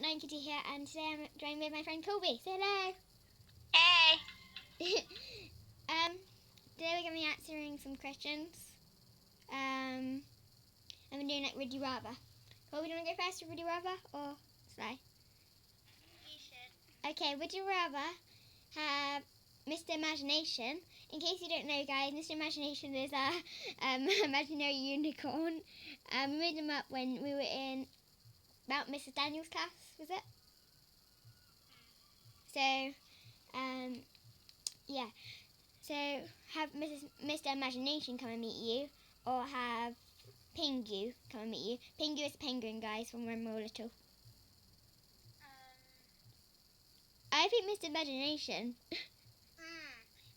Nine Kitty here, and today I'm joined with my friend Colby. Say hello. Hey. Today we're going to be answering some questions. And we're doing like Would You Rather. Colby, do you want to go first with Would You Rather or Sly? You should. Okay, would you rather have Mr. Imagination? In case you don't know, guys, Mr. Imagination is a imaginary unicorn. We made him up when we were in Mount Mrs. Daniels' class, was it? So, yeah. So, have Mr. Imagination come and meet you, or have Pingu come and meet you. Pingu is a penguin, guys, from when we were little. I think Mr. Imagination.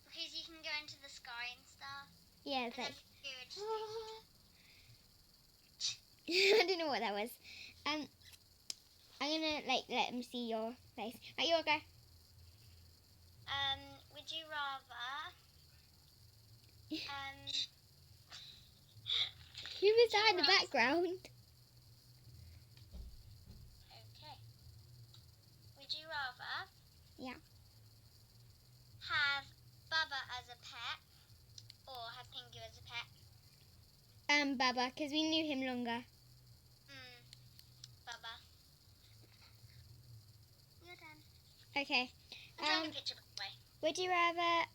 Because you can go into the sky and stuff. Yeah, it's and like... then I don't know what that was. I'm gonna let him see your face. Right, you'll go. Would you rather? Who was that in the background? Okay. Would you rather? Yeah. Have Bubba as a pet, or have Pingu as a pet? Baba, because we knew him longer. Bubba. You're done. Okay. I'm drawing a picture, by the way. Would you rather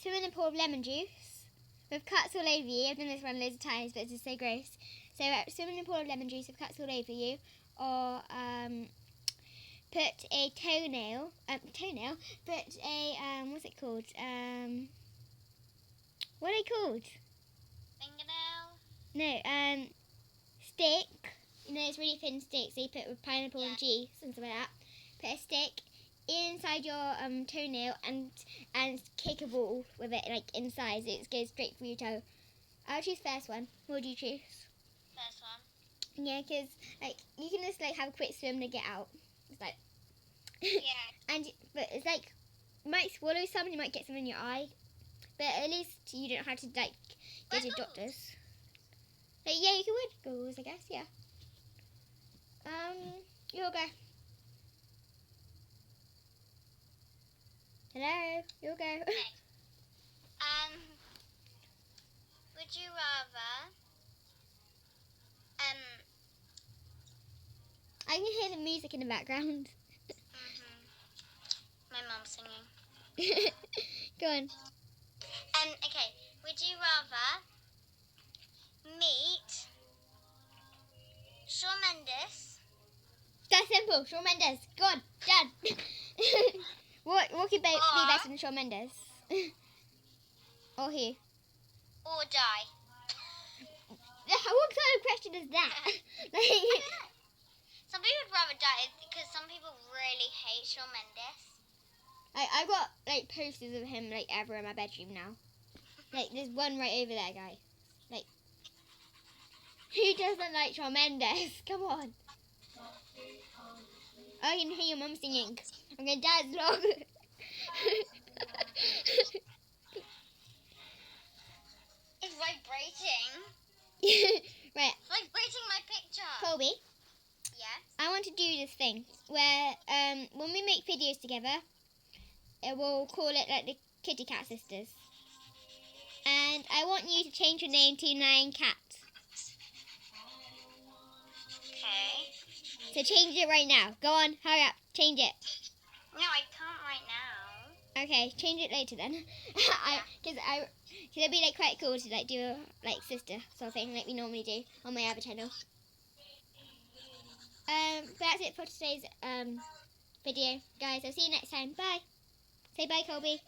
swim in a pool of lemon juice with cuts all over you? I've done this one loads of times, but it's just so gross. So swim in a pool of lemon juice with cuts all over you, or put a toenail, put a what's it called? What are they called? Fingernail? No, stick. You know, it's really thin sticks. So you put with pineapple and cheese and stuff like that. Put a stick inside your toenail and kick a ball with it like inside. So it goes straight through your toe. I'll choose first one. What would you choose? First one. Yeah, because like you can just like have a quick swim to get out. It's like yeah. But it's like you might swallow some and you might get some in your eye. But at least you don't have to like go to doctors. But yeah, you can wear goggles, I guess. Yeah. You'll go. Hello, you'll go. Okay. Would you rather? I can hear the music in the background. My mom's singing. Go on. Okay. Would you rather meet Shawn Mendes? That's simple. Shawn Mendes. Go on, Dad. What could be better than Shawn Mendes? Or he? Or die? What kind of question is that? Like, some people would rather die because some people really hate Shawn Mendes. I've got like posters of him like ever in my bedroom now. Like there's one right over there, guy. Like, who doesn't like Shawn Mendes? Come on. I can hear your mum singing. I'm going, Dad's log. It's vibrating. Right. It's vibrating my picture. Colby. Yes? I want to do this thing where when we make videos together, we'll call it like the Kitty Cat Sisters. And I want you to change your name to Nine Cat. Okay. So change it right now. Go on, hurry up, change it. No, I can't right now. Okay, change it later then. Because it'd be like quite cool to like do a like sister sort of thing like we normally do on my other channel. But that's it for today's video, guys. I'll see you next time. Bye. Say bye, Colby.